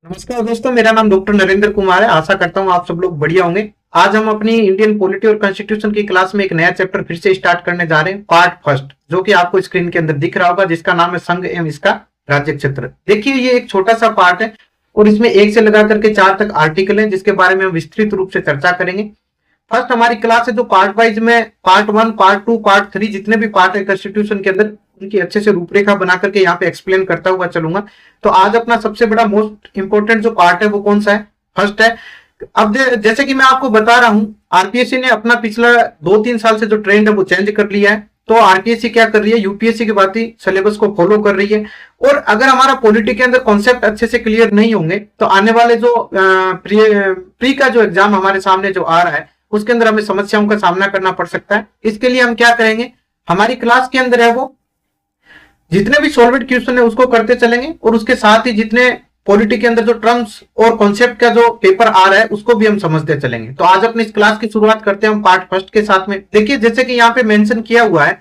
नमस्कार दोस्तों, मेरा नाम डॉक्टर नरेंद्र कुमार है। आशा करता हूँ आप सब लोग बढ़िया होंगे। आज हम अपनी इंडियन पॉलिटी और कॉन्स्टिट्यूशन की क्लास में एक नया चैप्टर फिर से स्टार्ट करने जा रहे हैं, पार्ट फर्स्ट, जो कि आपको स्क्रीन के अंदर दिख रहा होगा, जिसका नाम है संघ एवं इसका राज्य क्षेत्र। देखिए, ये एक छोटा सा पार्ट है और इसमें 1 से लगा करके 4 तक आर्टिकल है, जिसके बारे में हम विस्तृत रूप से चर्चा करेंगे। फर्स्ट हमारी क्लास है जो पार्ट वाइज में पार्ट 1, पार्ट 2, पार्ट 3 जितने भी पार्ट है कॉन्स्टिट्यूशन के अंदर, उनकी अच्छे से रूपरेखा बना करके यहाँ पे एक्सप्लेन करता हुआ चलूंगा। तो आज अपना सबसे बड़ा मोस्ट इंपोर्टेंट जो पार्ट है वो कौन सा है? फर्स्ट है। अब जैसे कि मैं आपको बता रहा हूँ, आरपीएससी ने अपना पिछला 2-3 साल से जो ट्रेंड है वो चेंज कर लिया है। तो आरपीएससी क्या कर रही है, यूपीएससी के बाद ही सिलेबस को फॉलो कर रही है। और अगर हमारा पॉलिटी के अंदर कॉन्सेप्ट अच्छे से क्लियर नहीं होंगे तो आने वाले जो प्री का जो एग्जाम हमारे सामने जो आ रहा है उसके अंदर हमें समस्याओं का सामना करना पड़ सकता है। इसके लिए हम क्या करेंगे, हमारी क्लास के अंदर है वो जितने भी सॉल्वेड क्वेश्चन है उसको करते चलेंगे, और उसके साथ ही जितने पॉलिटी के अंदर जो टर्म्स और कॉन्सेप्ट का जो पेपर आ रहा है उसको भी हम समझते चलेंगे। तो आज अपनी इस क्लास की शुरुआत करते हैं हम पार्ट फर्स्ट के साथ में। देखिए, जैसे कि यहाँ पे मेंशन किया हुआ है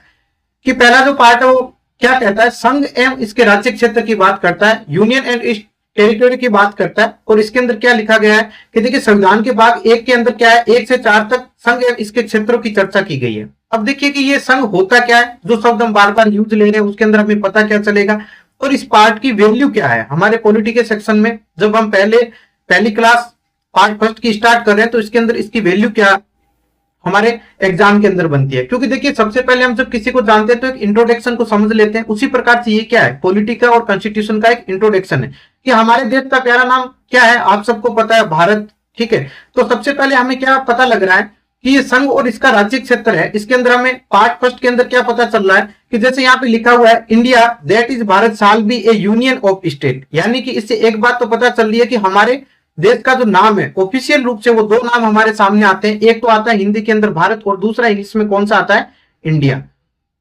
कि पहला जो पार्ट है वो क्या कहता है, संघ एवं इसके राज्य क्षेत्र की बात करता है, यूनियन एंड टेरिटरी की बात करता है। और इसके अंदर क्या लिखा गया है कि देखिए, संविधान के भाग 1 के अंदर क्या है, 1 से 4 तक संघ एवं इसके क्षेत्रों की चर्चा की गई है। अब देखिए कि ये संघ होता क्या है, जो शब्द हम बार बार यूज ले रहे हैं उसके अंदर हमें पता क्या चलेगा, और इस पार्ट की वैल्यू क्या है हमारे पॉलिटी के सेक्शन में। जब हम पहली क्लास पार्ट फर्स्ट की स्टार्ट कर रहे हैं तो इसके अंदर इसकी वैल्यू क्या हमारे एग्जाम के अंदर बनती है। क्योंकि देखिए, सबसे पहले हम जब किसी को जानते हैं तो एक इंट्रोडक्शन को समझ लेते हैं। उसी प्रकार से ये क्या है, पॉलिटी का और कॉन्स्टिट्यूशन का एक इंट्रोडक्शन है कि हमारे देश का प्यारा नाम क्या है, आप सबको पता है, भारत। ठीक है, तो सबसे पहले हमें क्या पता लग रहा है कि ये संघ और इसका राज्य क्षेत्र है। इसके अंदर हमें पार्ट फर्स्ट के अंदर क्या पता चल रहा है कि जैसे यहाँ पे लिखा हुआ है, India that is Bharat shall be A union of state. यानी कि इससे एक बात तो पता चल रही है कि हमारे देश का जो नाम है ऑफिशियल रूप से वो 2 नाम हमारे सामने आते हैं। एक तो आता है हिंदी के अंदर भारत, और दूसरा इंग्लिश में कौन सा आता है, इंडिया।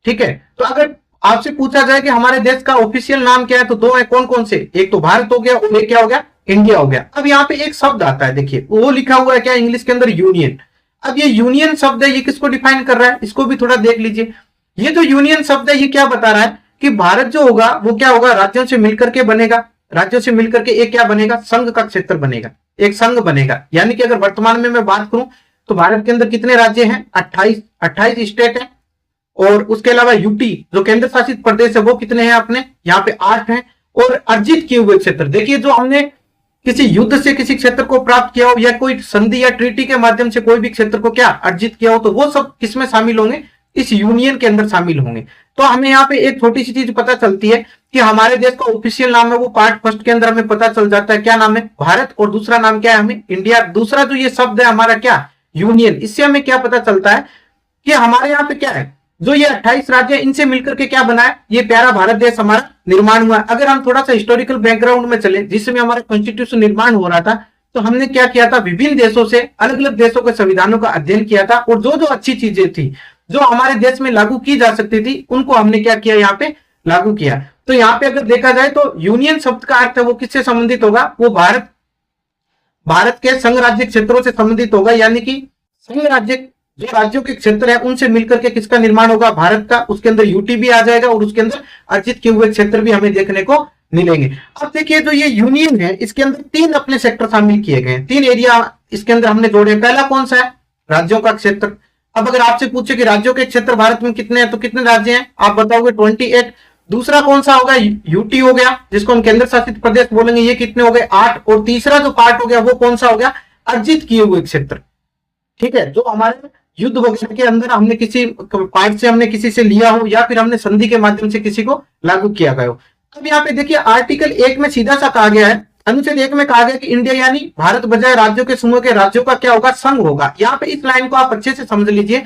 ठीक है, तो अगर आपसे पूछा जाए कि हमारे देश का ऑफिशियल नाम क्या है तो 2 है, कौन कौन से, एक तो भारत हो गया और एक क्या हो गया, इंडिया हो गया। अब यहाँ पे एक शब्द आता है, देखिए वो लिखा हुआ है क्या, इंग्लिश के अंदर यूनियन। अब ये यूनियन शब्द है, ये किसको डिफाइन कर रहा है, इसको भी थोड़ा देख लीजिए। ये जो यूनियन शब्द है ये क्या बता रहा है कि भारत जो होगा वो क्या होगा, राज्यों से मिलकर के बनेगा। राज्यों से मिलकर के एक क्या बनेगा, संघ का क्षेत्र बनेगा, एक संघ बनेगा। यानी कि अगर वर्तमान में मैं बात करूं तो भारत के अंदर कितने राज्य हैं, 28 स्टेट है। और उसके अलावा यूटी जो केंद्र शासित प्रदेश है वो कितने हैं अपने, यहाँ पे 8 हैं। और अर्जित किए हुए क्षेत्र, देखिए जो हमने किसी युद्ध से किसी क्षेत्र को प्राप्त किया हो या कोई संधि या ट्रीटी के माध्यम से कोई भी क्षेत्र को क्या अर्जित किया हो, तो वो सब किसमें शामिल होंगे, इस यूनियन के अंदर शामिल होंगे। तो हमें यहाँ पे एक छोटी सी चीज पता चलती है कि हमारे देश का ऑफिशियल नाम है वो पार्ट फर्स्ट के अंदर हमें पता चल जाता है, क्या नाम है, भारत, और दूसरा नाम क्या है हमें, इंडिया। दूसरा जो ये शब्द है हमारा क्या, यूनियन। इससे हमें क्या पता चलता है कि हमारे यहाँ पे क्या है, जो ये 28 राज्य है इनसे मिलकर के क्या बना है, ये प्यारा भारत देश हमारा निर्माण हुआ। अगर हम थोड़ा सा हिस्टोरिकल बैकग्राउंड में चले, जिसमें हमारा कॉन्स्टिट्यूशन निर्माण हो रहा था, तो हमने क्या किया था, विभिन्न देशों से अलग अलग देशों के संविधानों का अध्ययन किया था, और जो जो अच्छी चीजें थी जो हमारे देश में लागू की जा सकती थी उनको हमने क्या किया, यहाँ पे लागू किया। तो यहाँ पे अगर देखा जाए तो यूनियन शब्द का अर्थ है वो किससे संबंधित होगा, वो भारत के संघ राज्य क्षेत्रों से संबंधित होगा। यानी कि संघ राज्य जो राज्यों के क्षेत्र है उनसे मिलकर के किसका निर्माण होगा, भारत का। उसके अंदर यूटी भी आ जाएगा और उसके अंदर अर्जित किए हुए क्षेत्र भी हमें देखने को मिलेंगे। अब देखिए, जो ये यूनियन है इसके अंदर 3 अपने सेक्टर शामिल किए गए हैं, 3 एरिया इसके अंदर हमने जोड़े। पहला कौन सा है, राज्यों का क्षेत्र। अब अगर आपसे पूछे कि राज्यों के क्षेत्र भारत में कितने हैं, तो कितने राज्य हैं, आप बताओगे 28। दूसरा कौन सा होगा, यूटी हो गया, जिसको हम केंद्र शासित प्रदेश बोलेंगे, ये कितने हो गए, 8। और तीसरा जो पार्ट हो गया वो कौन सा हो गया, अर्जित किए हुए क्षेत्र। ठीक है, जो हमारे युद्ध वगैरह के अंदर हमने किसी पार्ट से हमने किसी से लिया हो या फिर हमने संधि के माध्यम से किसी को लागू किया गया हो। अब यहाँ पे देखिए, आर्टिकल 1 में सीधा सा कहा गया है, अनुच्छेद 1 में कहा गया कि इंडिया यानी भारत बजाय राज्यों के समूह के राज्यों का क्या होगा, संघ होगा। यहाँ पे इस लाइन को आप अच्छे से समझ लीजिए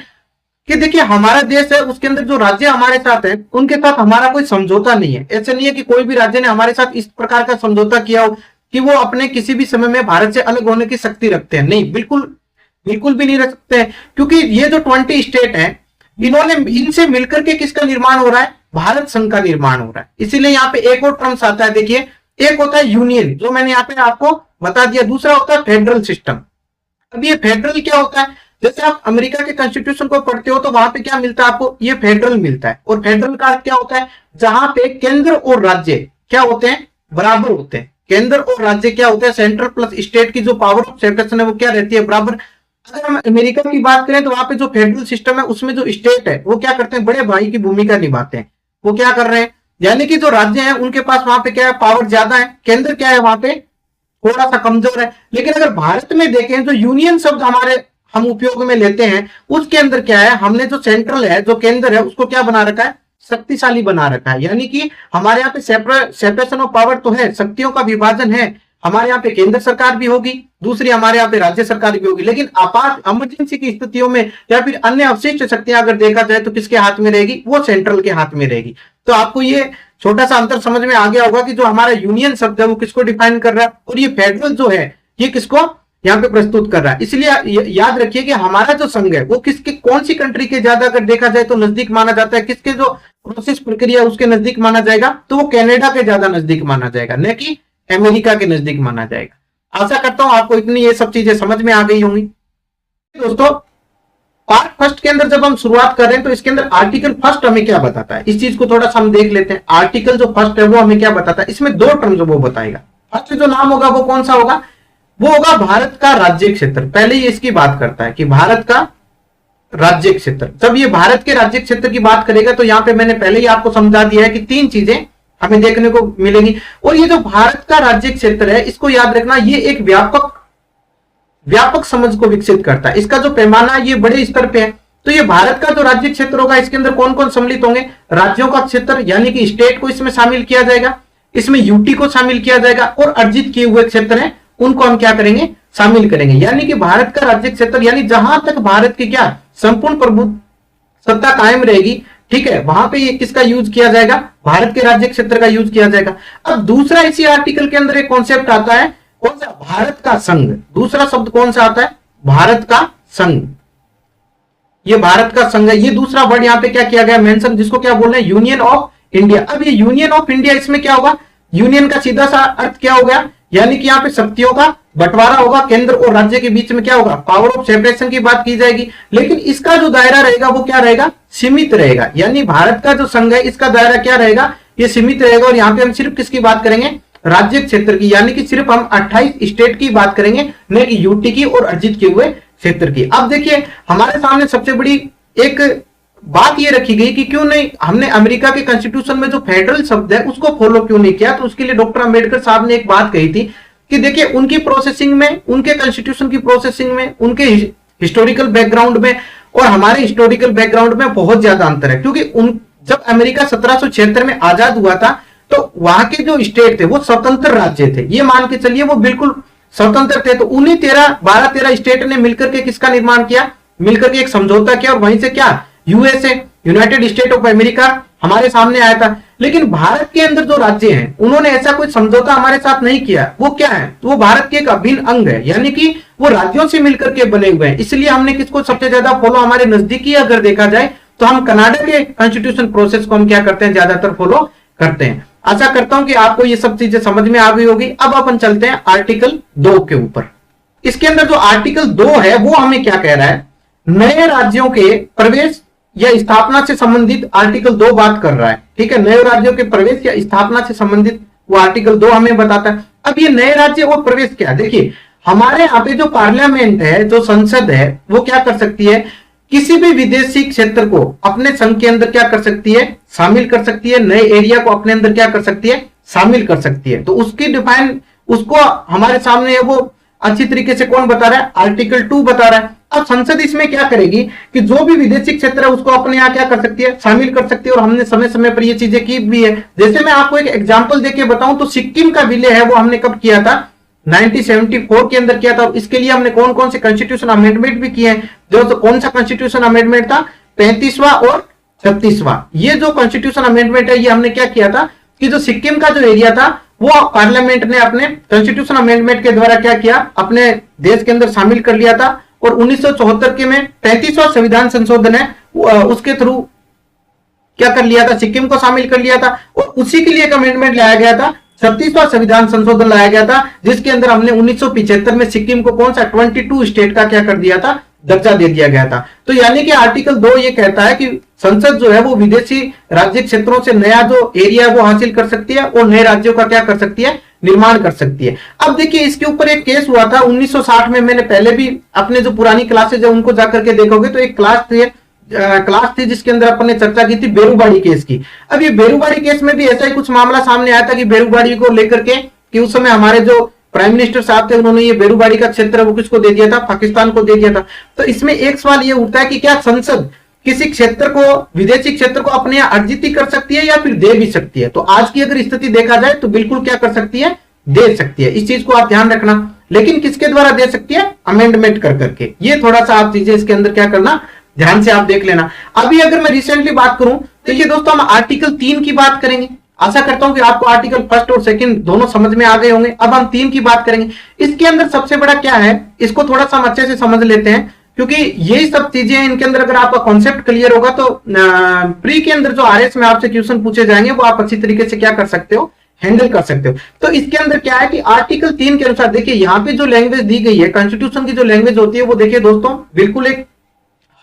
कि देखिए, हमारा देश है उसके अंदर जो राज्य हमारे साथ है उनके साथ हमारा कोई समझौता नहीं है। ऐसा नहीं है कि कोई भी राज्य ने हमारे साथ इस प्रकार का समझौता किया हो कि वो अपने किसी भी समय में भारत से अलग होने की शक्ति रखते हैं। नहीं, बिल्कुल भी नहीं रख सकते हैं, क्योंकि ये जो 20 स्टेट हैं इन्होंने इनसे मिलकर के किसका निर्माण हो रहा है, भारत संघ का निर्माण हो रहा है। इसीलिए यहाँ पे एक और टर्म्स आता है, देखिए एक होता है यूनियन, जो मैंने यहाँ पे आपको बता दिया। दूसरा होता है फेडरल सिस्टम। अब ये फेडरल क्या होता है, जैसे आप अमेरिका के कॉन्स्टिट्यूशन को पढ़ते हो तो वहां पे क्या मिलता है आपको, ये फेडरल मिलता है। और फेडरल का क्या होता है, जहां पे केंद्र और राज्य क्या होते हैं, बराबर होते हैं। केंद्र और राज्य क्या होते हैं, सेंट्रल प्लस स्टेट की जो पावर ऑफ सेपरेशन है वो क्या रहती है, बराबर। अगर हम अमेरिका की बात करें तो वहां पे जो फेडरल सिस्टम है उसमें जो स्टेट है वो क्या करते हैं, बड़े भाई की भूमिका निभाते हैं। वो क्या कर रहे हैं, यानी कि जो राज्य है उनके पास वहां पे क्या है, पावर ज्यादा है, केंद्र क्या है वहां पे थोड़ा सा कमजोर है। लेकिन अगर भारत में देखें जो यूनियन शब्द हमारे हम उपयोग में लेते हैं उसके अंदर क्या है, हमने जो सेंट्रल है जो केंद्र है उसको क्या बना रखा है, शक्तिशाली बना रखा है। यानी कि हमारे यहाँ पे सेपरेशन ऑफ पावर तो है, शक्तियों का विभाजन है। हमारे यहाँ पे केंद्र सरकार भी होगी, दूसरी हमारे यहाँ पे राज्य सरकार भी होगी। लेकिन आपात इमरजेंसी की स्थितियों में या फिर अन्य अवशिष्ट शक्तियां अगर देखा जाए तो किसके हाथ में रहेगी, वो सेंट्रल के हाथ में रहेगी। तो आपको ये छोटा सा अंतर समझ में आ गया होगा कि जो हमारा यूनियन शब्द है वो किसको डिफाइन कर रहा है और ये फेडरल जो है ये किसको यहाँ पे प्रस्तुत कर रहा है। इसलिए याद रखिए कि हमारा जो संघ है वो किसके, कौन सी कंट्री के ज्यादा अगर देखा जाए तो नजदीक माना जाता है, किसके जो प्रोसेस प्रक्रिया उसके नजदीक माना जाएगा, तो वो कनाडा के ज्यादा नजदीक माना जाएगा, न कि अमेरिका के नजदीक माना जाएगा। आशा करता हूं आपको इतनी ये सब चीजें समझ में आ गई होंगी। दोस्तों पार्ट फर्स्ट के अंदर जब हम शुरुआत कर रहे हैं तो इसके अंदर आर्टिकल फर्स्ट हमें क्या बताता है, इस चीज को थोड़ा सा हम देख लेते हैं। आर्टिकल जो फर्स्ट है वो हमें क्या बताता है, इसमें दो टर्म्स वो बताएगा। फर्स्ट जो नाम होगा वो कौन सा होगा, वो होगा भारत का राज्य क्षेत्र। पहले ये इसकी बात करता है कि भारत का राज्य क्षेत्र। जब ये भारत के राज्य क्षेत्र की बात करेगा तो यहाँ पे मैंने पहले ही आपको समझा दिया है कि तीन चीजें हमें देखने को मिलेगी। और ये जो भारत का राज्य क्षेत्र है इसको याद रखना, ये एक व्यापक समझ को विकसित करता है। इसका जो पैमाना है ये बड़े स्तर पे है। तो ये भारत का जो राज्य क्षेत्र होगा इसके अंदर कौन कौन सम्मिलित होंगे, राज्यों का क्षेत्र यानी कि स्टेट को इसमें शामिल किया जाएगा, इसमें यूटी को शामिल किया जाएगा और अर्जित किए हुए क्षेत्र हैं उनको हम क्या करेंगे, शामिल करेंगे। यानी कि भारत का राज्य क्षेत्र यानी जहां तक भारत की क्या संपूर्ण प्रभुत्व सत्ता कायम रहेगी, ठीक है, वहां पे ये किसका यूज किया जाएगा, भारत के राज्य क्षेत्र का यूज किया जाएगा। अब दूसरा इसी आर्टिकल के अंदर एक कॉन्सेप्ट आता है, कौन सा, भारत का संघ। दूसरा शब्द कौन सा आता है, भारत का संघ। ये भारत का संघ है, ये दूसरा वर्ड यहाँ पे क्या किया गया मेंशन, जिसको क्या बोल रहे हैं, यूनियन ऑफ इंडिया। अब ये यूनियन ऑफ इंडिया, इसमें क्या होगा, यूनियन का सीधा सा अर्थ क्या हो गया, यानी कि यहाँ पे शक्तियों का बंटवारा होगा, केंद्र और राज्य के बीच में क्या होगा, पावर ऑफ सेपरेशन की बात की जाएगी। लेकिन इसका जो दायरा रहेगा वो क्या रहेगा, सीमित रहेगा। यानी भारत का जो संघ है इसका दायरा क्या रहेगा, ये सीमित रहेगा। और यहाँ पे हम सिर्फ किसकी बात करेंगे, राज्य क्षेत्र की, यानी कि सिर्फ हम 28 स्टेट की बात करेंगे, न कि यूटी की और अर्जित किए हुए क्षेत्र की। अब देखिए हमारे सामने सबसे बड़ी एक बात ये रखी गई कि क्यों नहीं हमने अमेरिका के कॉन्स्टिट्यूशन में जो फेडरल शब्द है उसको फॉलो क्यों नहीं किया। तो उसके लिए डॉक्टर अंबेडकर साहब ने एक बात कही थी कि देखिए उनकी प्रोसेसिंग में, उनके कॉन्स्टिट्यूशन की प्रोसेसिंग में, उनके हिस्टोरिकल बैकग्राउंड में और हमारे हिस्टोरिकल बैकग्राउंड में बहुत ज्यादा अंतर है। क्योंकि जब अमेरिका 1776 में आजाद हुआ था तो वहां के जो स्टेट थे वो स्वतंत्र राज्य थे, ये मान के चलिए वो बिल्कुल स्वतंत्र थे। तो उन्हीं 12-13 स्टेट ने मिलकर के किसका निर्माण किया, मिलकर के एक समझौता किया और वहीं से क्या USA, United state of America हमारे सामने आया था। लेकिन भारत के अंदर जो राज्य हैं उन्होंने ऐसा कोई समझौता हमारे साथ नहीं किया। वो क्या है, तो वो भारत के एक अभिन्न अंग है, यानी कि वो राज्यों से मिलकर के बने हुए हैं। इसलिए हमने किसको सबसे ज्यादा फॉलो, हमारे नजदीकी अगर देखा जाए तो हम कनाडा के कॉन्स्टिट्यूशन प्रोसेस को हम क्या करते हैं, ज्यादातर फॉलो करते हैं। आशा करता हूं कि आपको ये सब चीजें समझ में आ गई होगी। अब अपन चलते हैं आर्टिकल 2 के ऊपर। इसके अंदर जो आर्टिकल 2 है वो हमें क्या कह रहा है, नए राज्यों के प्रवेश या स्थापना से संबंधित आर्टिकल 2 बात कर रहा है, ठीक है। नए राज्यों के प्रवेश या स्थापना से संबंधित वो आर्टिकल 2 हमें बताता है। अब ये नए राज्य और प्रवेश क्या, देखिए हमारे यहाँ पे जो पार्लियामेंट है, जो संसद है, वो क्या कर सकती है, किसी भी विदेशी क्षेत्र को अपने संघ के अंदर क्या कर सकती है, शामिल कर सकती है। नए एरिया को अपने अंदर क्या कर सकती है, शामिल कर सकती है। तो उसकी डिफाइन, उसको हमारे सामने है वो अच्छी तरीके से कौन बता रहा है, आर्टिकल 2 बता रहा है। अब संसद इसमें क्या करेगी कि जो भी विदेशी क्षेत्र है उसको अपने यहाँ क्या कर सकती है, शामिल कर सकती है। और हमने समय समय पर ये चीजें की भी है। जैसे मैं आपको एक एग्जांपल देके बताऊं तो सिक्किम का विलय है वो हमने कब किया था, 1974 के अंदर किया था। और इसके लिए हमने कौन कौन से कॉन्स्टिट्यूशन अमेंडमेंट भी किए हैं। जो तो कौन सा कॉन्स्टिट्यूशन अमेंडमेंट था, 35वां और 36वां। ये जो कॉन्स्टिट्यूशन अमेंडमेंट है ये हमने क्या किया था कि जो सिक्किम का जो एरिया था वो पार्लियामेंट ने अपने कॉन्स्टिट्यूशन अमेंडमेंट के द्वारा क्या किया, अपने देश के अंदर शामिल कर लिया था। और 1974 के में 35वां संविधान संशोधन है उसके थ्रू क्या कर लिया था, सिक्किम को शामिल कर लिया था। और उसी के लिए एक अमेंडमेंट लाया गया था, 36वां संविधान संशोधन लाया गया था, जिसके अंदर हमने 1975 में सिक्किम को कौन सा 22 स्टेट का क्या कर दिया था, दर्जा दे दिया गया था। तो यानी कि आर्टिकल 2 ये कहता है कि संसद जो है वो विदेशी राज्य क्षेत्रों से नया जो एरिया है वो हासिल कर सकती है और नए राज्यों का क्या कर सकती है, निर्माण कर सकती है। अब देखिए इसके ऊपर एक केस हुआ था 1960 में, मैंने पहले भी अपने जो पुरानी क्लासेज है उनको जाकर के देखोगे तो एक क्लास थी जिसके अंदर अपन ने चर्चा की थी बेरूबाड़ी केस की। अब ये बेरूबाड़ी केस में भी ऐसा ही कुछ मामला सामने आया था कि बेरूबाड़ी को लेकर के कि उस समय हमारे जो प्राइम मिनिस्टर साहब थे उन्होंने ये बेरूबाड़ी का क्षेत्र वो किसको दे दिया था, पाकिस्तान को दे दिया था। तो इसमें एक सवाल ये उठता है कि क्या संसद किसी क्षेत्र को, विदेशी क्षेत्र को अपने यहां अर्जित कर सकती है या फिर दे भी सकती है? तो आज की अगर स्थिति देखा जाए तो बिल्कुल क्या कर सकती है, दे सकती है। इस चीज को आप ध्यान रखना। लेकिन किसके द्वारा दे सकती है, अमेंडमेंट कर करके। ये थोड़ा सा आप चीजें इसके अंदर क्या करना, ध्यान से आप देख लेना। अभी अगर मैं रिसेंटली बात करूं तो ये दोस्तों हम आर्टिकल 3 की बात करेंगे। आशा करता हूं कि आपको आर्टिकल 1 और 2 दोनों समझ में आ गए होंगे। अब हम 3 की बात करेंगे। इसके अंदर सबसे बड़ा क्या है, इसको थोड़ा सा हम अच्छे से समझ लेते हैं, क्योंकि यही सब चीजें इनके अंदर अगर आपका कॉन्सेप्ट क्लियर होगा तो प्री के अंदर जो आरएस में आपसे क्वेश्चन पूछे जाएंगे वो आप अच्छी तरीके से क्या कर सकते हो, हैंडल कर सकते हो। तो इसके अंदर क्या है कि आर्टिकल 3 के अनुसार देखिए यहाँ पे जो लैंग्वेज दी गई है, कॉन्स्टिट्यूशन की जो लैंग्वेज होती है वो देखिए दोस्तों बिल्कुल एक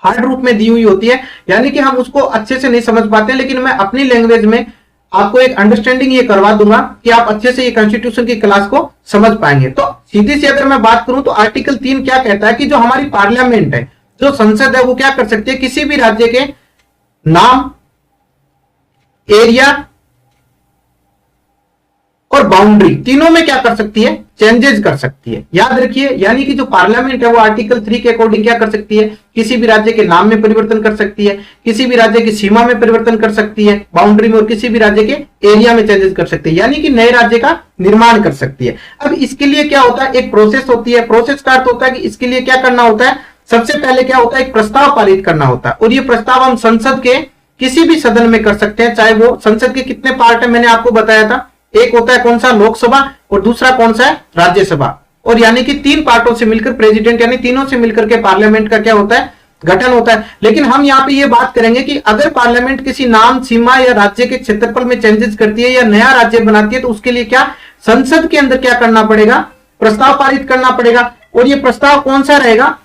हार्ड रूप में दी हुई होती है, यानी कि हम उसको अच्छे से नहीं समझ पाते हैं। लेकिन मैं अपनी लैंग्वेज में आपको एक अंडरस्टैंडिंग ये करवा दूंगा कि आप अच्छे से ये कॉन्स्टिट्यूशन की क्लास को समझ पाएंगे। तो सीधी सी अगर मैं बात करूं तो आर्टिकल 3 क्या कहता है कि जो हमारी पार्लियामेंट है, जो संसद है, वो क्या कर सकती है, किसी भी राज्य के नाम, एरिया और बाउंड्री तीनों में क्या कर सकती है, चेंजेस कर सकती है। याद रखिए, यानी कि जो पार्लियामेंट है वो आर्टिकल 3 के अकॉर्डिंग क्या कर सकती है, किसी भी राज्य के नाम में परिवर्तन कर सकती है, किसी भी राज्य की सीमा में परिवर्तन कर सकती है, बाउंड्री में, और किसी भी राज्य के एरिया में चेंजेस कर सकती है, यानी कि नए राज्य का निर्माण कर सकती है। अब इसके लिए क्या होता है, एक प्रोसेस होती है। प्रोसेस का अर्थ होता है कि इसके लिए क्या करना होता है, सबसे पहले क्या होता है, एक प्रस्ताव पारित करना होता है। और ये प्रस्ताव हम संसद के किसी भी सदन में कर सकते हैं, चाहे वो संसद के कितने पार्ट है मैंने आपको बताया था, एक होता है कौन सा, लोकसभा, और दूसरा कौन सा है, राज्यसभा। और यानी कि 3 पार्टों से मिलकर प्रेसिडेंट, यानी तीनों से मिलकर के पार्लियामेंट का क्या होता है, गठन होता है। लेकिन हम यहाँ पे ये बात करेंगे कि अगर पार्लियामेंट किसी नाम, सीमा या राज्य के क्षेत्रफल में चेंजेस करती है या नया राज्य बनाती है तो उसके लिए क्या, संसद के अंदर क्या करना पड़ेगा, प्रस्ताव पारित करना पड़ेगा। और ये प्रस्ताव कौन सा रहेगा,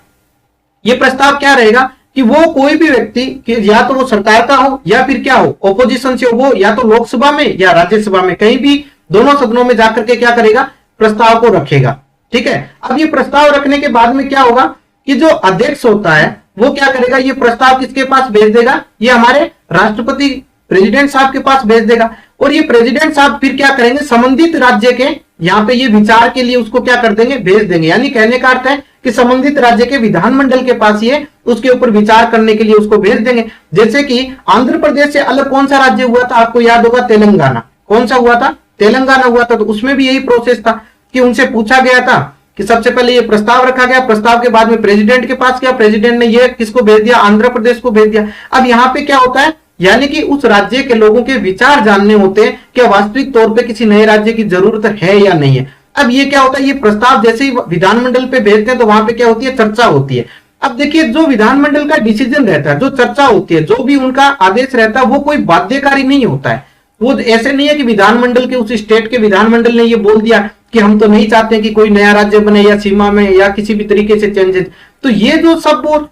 ये प्रस्ताव क्या रहेगा कि वो कोई भी व्यक्ति कि या तो वो सरकार का हो या फिर क्या हो, ओपोजिशन से हो, या तो लोकसभा में या राज्यसभा में, कहीं भी दोनों सदनों में जाकर के क्या करेगा, प्रस्ताव को रखेगा। ठीक है। अब ये प्रस्ताव रखने के बाद में क्या होगा कि जो अध्यक्ष होता है वो क्या करेगा, ये प्रस्ताव किसके पास भेज देगा, ये हमारे राष्ट्रपति प्रेसिडेंट साहब के पास भेज देगा। और ये प्रेसिडेंट साहब फिर क्या करेंगे, संबंधित राज्य के यहाँ पे ये विचार के लिए उसको क्या कर देंगे, भेज देंगे। यानी कहने का अर्थ है कि संबंधित राज्य के विधानमंडल के पास ये उसके ऊपर विचार करने के लिए उसको भेज देंगे। जैसे कि आंध्र प्रदेश से अलग कौन सा राज्य हुआ था, आपको याद होगा, तेलंगाना। कौन सा हुआ था, तेलंगाना हुआ था। तो उसमें भी यही प्रोसेस था कि उनसे पूछा गया था कि सबसे पहले ये प्रस्ताव रखा गया, प्रस्ताव के बाद में प्रेसिडेंट के पास गया, प्रेसिडेंट ने ये किसको भेज दिया, आंध्र प्रदेश को भेज दिया। अब यहाँ पे क्या होता है, यानी कि उस राज्य के लोगों के विचार जानने होते हैं कि वास्तविक तौर पे किसी नए राज्य की जरूरत है या नहीं है। अब ये क्या होता है, ये प्रस्ताव जैसे ही विधानमंडल पे भेजते हैं तो वहां पे क्या होती है, चर्चा होती है। अब देखिए, जो विधानमंडल का डिसीजन रहता है, जो चर्चा होती है, जो भी उनका आदेश रहता है, वो कोई बाध्यकारी नहीं होता है। वो ऐसे नहीं है कि विधानमंडल के, उस स्टेट के विधानमंडल ने ये बोल दिया कि हम तो नहीं चाहते कि कोई नया राज्य बने या सीमा में या किसी भी तरीके से चेंजेस। तो ये जो सब वो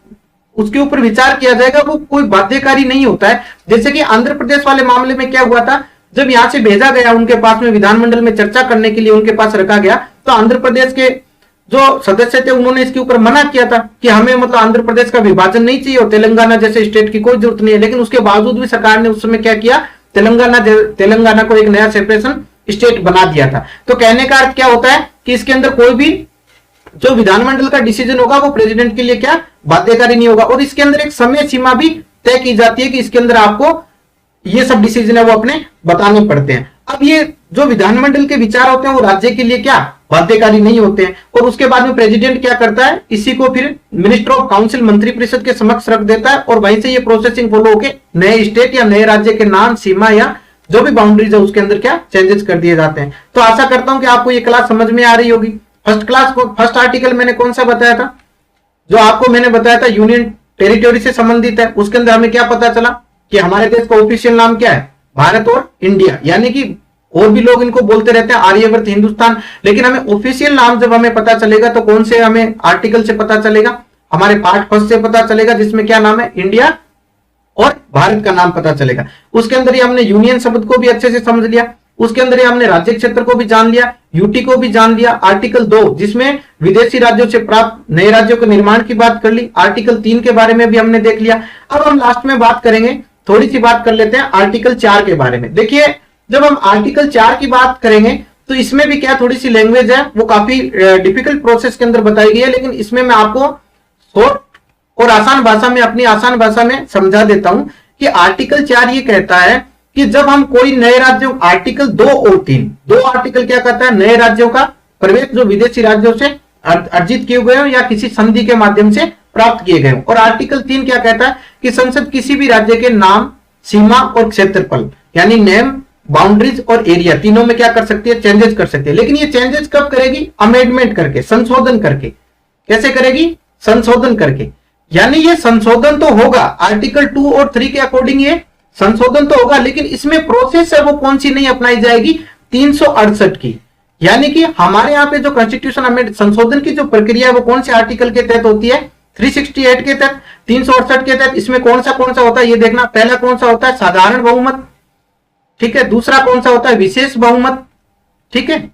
उसके ऊपर विचार किया जाएगा वो कोई बाध्यकारी नहीं होता है। जैसे कि आंध्र प्रदेश वाले मामले में क्या हुआ था, जब यहां से भेजा गया उनके पास में, विधानमंडल में चर्चा करने के लिए उनके पास रखा गया, तो आंध्र प्रदेश के जो सदस्य थे उन्होंने इसके ऊपर मना किया था कि हमें मतलब आंध्र प्रदेश का विभाजन नहीं चाहिए और तेलंगाना जैसे स्टेट की कोई जरूरत नहीं है। लेकिन उसके बावजूद भी सरकार ने उस समय क्या किया, तेलंगाना को एक नया सेपरेशन स्टेट बना दिया था। तो कहने का अर्थ क्या होता है कि इसके अंदर कोई भी जो विधानमंडल का डिसीजन होगा वो प्रेसिडेंट के लिए क्या, बाध्यकारी नहीं होगा। और इसके अंदर एक समय सीमा भी तय की जाती है कि इसके अंदर आपको ये सब डिसीजन है वो अपने बताने पड़ते हैं। अब ये जो विधानमंडल के विचार होते हैं वो राज्य के लिए क्या, बाध्यकारी नहीं होते हैं। और उसके बाद में प्रेसिडेंट क्या करता है, इसी को फिर मिनिस्टर ऑफ काउंसिल, मंत्रिपरिषद के समक्ष रख देता है और वहीं से ये प्रोसेसिंग फॉलो होकर नए स्टेट या नए राज्य के नाम, सीमा या जो भी बाउंड्रीज है उसके अंदर क्या चेंजेस कर दिए जाते हैं। तो आशा करता हूं कि आपको ये क्लास समझ में आ रही होगी। फर्स्ट आर्टिकल मैंने कौन सा बताया था, जो आपको मैंने बताया था यूनियन टेरिटोरी से संबंधित है। उसके अंदर हमें क्या पता चला कि हमारे देश का ऑफिशियल नाम क्या है, भारत और इंडिया। यानी कि और भी लोग इनको बोलते रहते हैं आर्यवर्त, हिंदुस्तान, लेकिन हमें ऑफिशियल नाम जब हमें पता चलेगा तो कौन से हमें आर्टिकल से पता चलेगा, हमारे पार्ट फर्स्ट से पता चलेगा, जिसमें क्या नाम है, इंडिया और भारत का नाम पता चलेगा। उसके अंदर ही हमने यूनियन शब्द को भी अच्छे से समझ लिया। उसके अंदर हमने राज्य क्षेत्र को भी जान लिया, यूटी को भी जान लिया। आर्टिकल 2 जिसमें विदेशी राज्यों से प्राप्त नए राज्यों के निर्माण की बात कर ली। आर्टिकल 3 के बारे में भी हमने देख लिया। अब हम लास्ट में बात करेंगे, थोड़ी सी बात कर लेते हैं आर्टिकल 4 के बारे में। देखिए जब हम आर्टिकल 4 की बात करेंगे तो इसमें भी क्या थोड़ी सी लैंग्वेज है वो काफी डिफिकल्ट प्रोसेस के अंदर बताई गई है, लेकिन इसमें मैं आपको शॉर्ट और आसान भाषा में, अपनी आसान भाषा में समझा देता हूं कि आर्टिकल 4 ये कहता है कि जब हम कोई नए राज्यों, आर्टिकल 2 और 3, दो आर्टिकल क्या कहता है, नए राज्यों का प्रवेश जो विदेशी राज्यों से अर्जित किए गए हो या किसी संधि के माध्यम से प्राप्त किए गए हो। और आर्टिकल 3 क्या कहता है कि संसद किसी भी राज्य के नाम, सीमा और क्षेत्रफल यानी नेम, बाउंड्रीज और एरिया तीनों में क्या कर सकती है, चेंजेस कर सकती है। लेकिन ये चेंजेस कब करेगी, अमेंडमेंट करके, संशोधन करके। कैसे करेगी, संशोधन करके। यानी ये संशोधन तो होगा, आर्टिकल 2 और 3 के अकॉर्डिंग ये संशोधन तो होगा, लेकिन इसमें प्रोसेस है वो कौन सी नहीं अपनाई जाएगी, 368 की। यानी कि हमारे यहां पे जो कॉन्स्टिट्यूशन अमेंड संशोधन की जो प्रक्रिया है वो कौन से आर्टिकल के तहत होती है, 368 के तहत, 368 के तहत। इसमें कौन सा होता है ये देखना। पहला कौन सा होता है, साधारण बहुमत, ठीक है। दूसरा कौन सा होता है, विशेष बहुमत, ठीक है।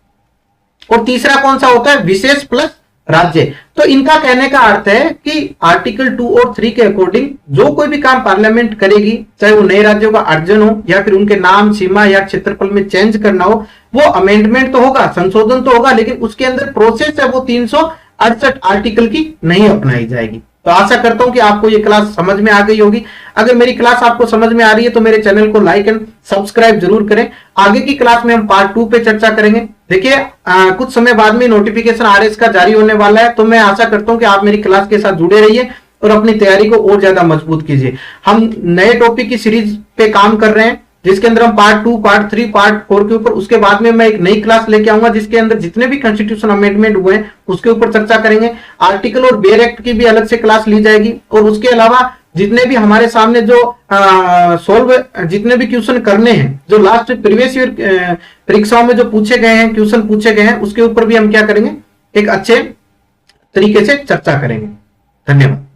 और तीसरा कौन सा होता है, विशेष प्लस राज्य। तो इनका कहने का अर्थ है कि आर्टिकल 2 और 3 के अकॉर्डिंग जो कोई भी काम पार्लियामेंट करेगी, चाहे वो नए राज्यों का अर्जन हो या फिर उनके नाम, सीमा या क्षेत्रफल में चेंज करना हो, वो अमेंडमेंट तो होगा, संशोधन तो होगा, लेकिन उसके अंदर प्रोसेस है वो 368 आर्टिकल की नहीं अपनाई जाएगी। तो आशा करता हूं कि आपको ये क्लास समझ में आ गई होगी। अगर मेरी क्लास आपको समझ में आ रही है तो मेरे चैनल को लाइक एंड सब्सक्राइब जरूर करें। आगे की क्लास में हम पार्ट 2 पे चर्चा करेंगे। देखिए कुछ समय बाद में नोटिफिकेशन आरएस का जारी होने वाला है, तो मैं आशा करता हूं कि आप मेरी क्लास के साथ जुड़े रहिए और अपनी तैयारी को और ज्यादा मजबूत कीजिए। हम नए टॉपिक की सीरीज पे काम कर रहे हैं, जिसके अंदर हम पार्ट 2, पार्ट 3, पार्ट 4 के ऊपर, उसके बाद में मैं एक नई क्लास लेके आऊंगा जिसके अंदर जितने भी कॉन्स्टिट्यूशन अमेंडमेंट हुए हैं उसके ऊपर चर्चा करेंगे। आर्टिकल और बेयर एक्ट की भी अलग से क्लास ली जाएगी। और उसके अलावा जितने भी हमारे सामने जो जितने भी क्वेश्चन करने हैं, जो लास्ट प्रीवियस ईयर परीक्षाओं में जो पूछे गए हैं, क्वेश्चन पूछे गए हैं, उसके ऊपर भी हम क्या करेंगे, एक अच्छे तरीके से चर्चा करेंगे। धन्यवाद।